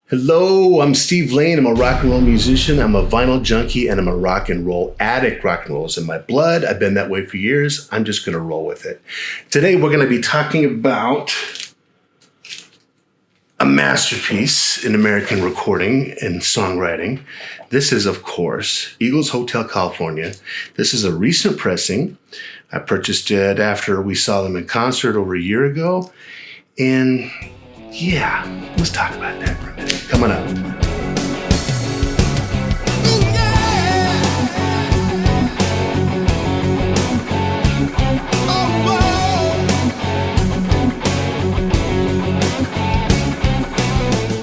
Hello, I'm Steve Lane. I'm a rock and roll musician. I'm a vinyl junkie and I'm a rock and roll addict. Rock and roll is in my blood. I've been that way for years. I'm just going to roll with it. Today, we're going to be talking about a masterpiece in American recording and songwriting. This is, of course, Eagles Hotel California. This is a recent pressing. I purchased it after we saw them in concert over a year ago. And yeah, let's talk about that for a minute. Coming up.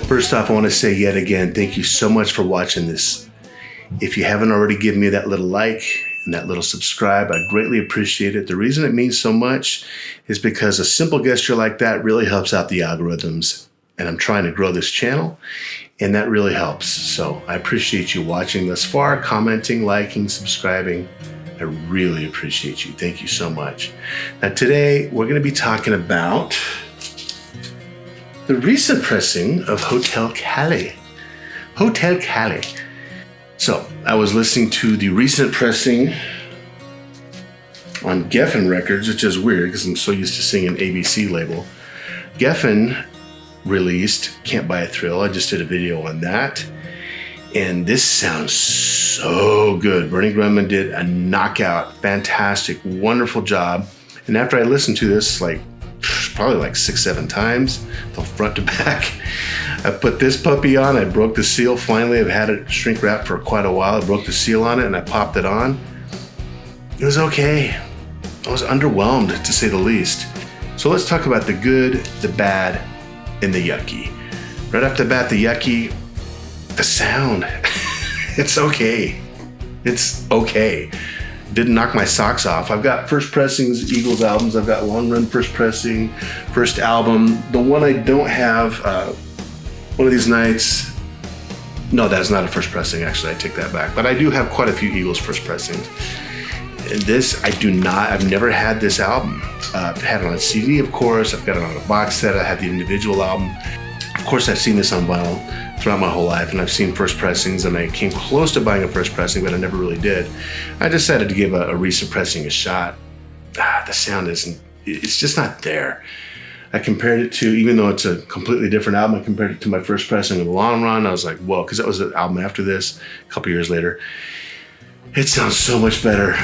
First off, I want to say yet again, thank you so much for watching this. If you haven't already given me that little like and that little subscribe, I greatly appreciate it. The reason it means so much is because a simple gesture like that really helps out the algorithms. And I'm trying to grow this channel, and that really helps. So I appreciate you watching thus far, commenting, liking, subscribing. I really appreciate you. Thank you so much. Now today, we're going to be talking about the recent pressing of Hotel Cali. Hotel Cali. So I was listening to the recent pressing on Geffen Records, which is weird because I'm so used to seeing an ABC label. Geffen released Can't Buy a Thrill. I just did a video on that. And this sounds so good. Bernie Grundman did a knockout, fantastic, wonderful job. And after I listened to this, probably 6-7 times, from front to back, I put this puppy on. I broke the seal. Finally, I've had it shrink wrapped for quite a while. I broke the seal on it and I popped it on. It was okay. I was underwhelmed, to say the least. So let's talk about the good, the bad, and the yucky. Right off the bat, the yucky, the sound. It's okay. It's okay. Didn't knock my socks off. I've got first pressings, Eagles albums. I've got long run first pressing, first album. The one I don't have, one of these nights. No, that's not a first pressing, actually. I take that back. But I do have quite a few Eagles first pressings. And this, I do not, I've never had this album. I've had it on a CD, of course. I've got it on a box set. I had the individual album. Of course, I've seen this on vinyl throughout my whole life, and I've seen first pressings, and I came close to buying a first pressing, but I never really did. I decided to give a recent pressing a shot. The sound it's just not there. I compared it to, even though it's a completely different album, I compared it to my first pressing of The Long Run. I was like, whoa, because that was the album after this, a couple years later. It sounds so much better.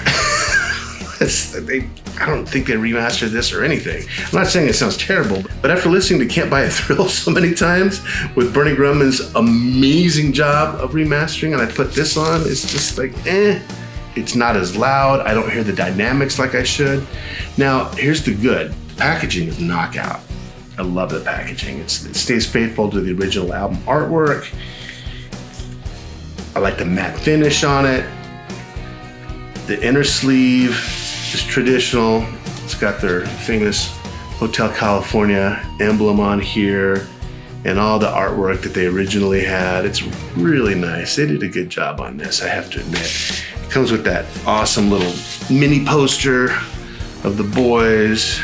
I don't think they remastered this or anything. I'm not saying it sounds terrible, but after listening to Can't Buy a Thrill so many times with Bernie Grundman's amazing job of remastering, and I put this on, it's just it's not as loud. I don't hear the dynamics like I should. Now, here's the good. Packaging is knockout. I love the packaging. It stays faithful to the original album artwork. I like the matte finish on it. The inner sleeve is traditional. It's got their famous Hotel California emblem on here and all the artwork that they originally had. It's really nice. They did a good job on this, I have to admit. It comes with that awesome little mini poster of the boys.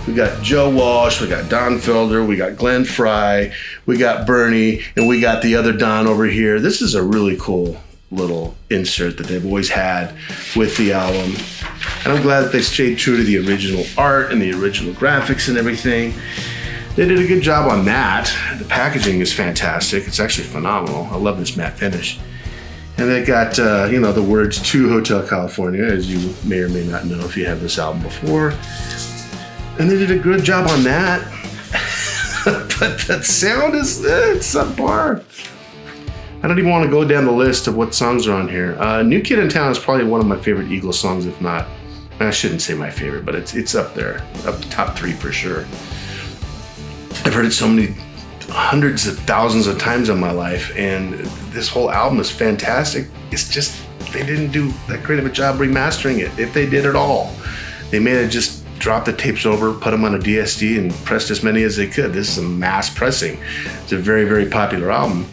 We got Joe Walsh, we got Don Felder, we got Glenn Fry, we got Bernie, and we got the other Don over here. This is a really cool little insert that they've always had with the album. And I'm glad that they stayed true to the original art and the original graphics and everything. They did a good job on that. The packaging is fantastic. It's actually phenomenal. I love this matte finish. And they got, the words to Hotel California, as you may or may not know if you have this album before. And they did a good job on that. But that sound is, it's subpar. I don't even want to go down the list of what songs are on here. New Kid in Town is probably one of my favorite Eagles songs, if not, I shouldn't say my favorite, but it's up there, up the top 3 for sure. I've heard it so many hundreds of thousands of times in my life, and this whole album is fantastic. It's just, they didn't do that great of a job remastering it, if they did at all. They may have just dropped the tapes over, put them on a DSD, and pressed as many as they could. This is a mass pressing. It's a very, very popular album.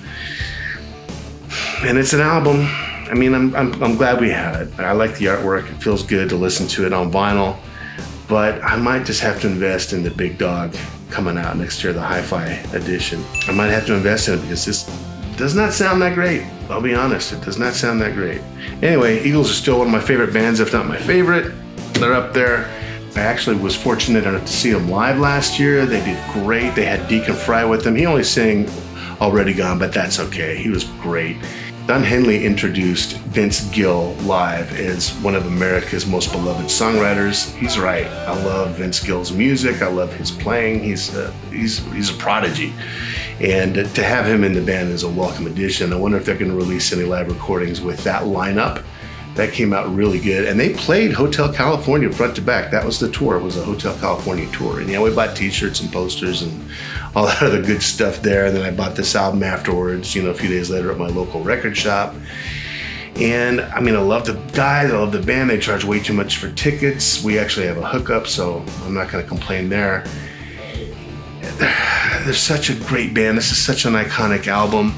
And it's an album. I mean, I'm glad we have it. I like the artwork. It feels good to listen to it on vinyl. But I might just have to invest in the big dog coming out next year, the hi-fi edition. I might have to invest in it because this does not sound that great. I'll be honest, it does not sound that great. Anyway, Eagles are still one of my favorite bands, if not my favorite. They're up there. I actually was fortunate enough to see them live last year. They did great. They had Deacon Fry with them. He only sang Already Gone, but that's okay. He was great. Don Henley introduced Vince Gill live as one of America's most beloved songwriters. He's right. I love Vince Gill's music. I love his playing. He's a prodigy. And to have him in the band is a welcome addition. I wonder if they're going to release any live recordings with that lineup. That came out really good. And they played Hotel California front to back. That was the tour. It was a Hotel California tour. And yeah, we bought t-shirts and posters and all that other good stuff there. And then I bought this album afterwards, a few days later at my local record shop. And I mean, I love the guys, I love the band. They charge way too much for tickets. We actually have a hookup, so I'm not gonna complain there. They're such a great band. This is such an iconic album.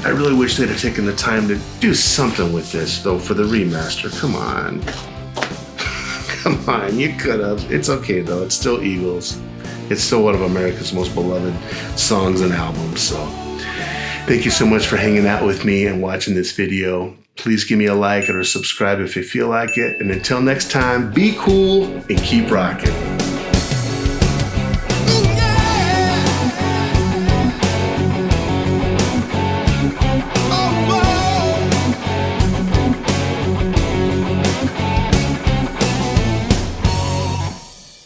I really wish they'd have taken the time to do something with this, though, for the remaster. Come on. Come on, you could have. It's okay, though. It's still Eagles. It's still one of America's most beloved songs and albums. So thank you so much for hanging out with me and watching this video. Please give me a like or subscribe if you feel like it. And until next time, be cool and keep rocking.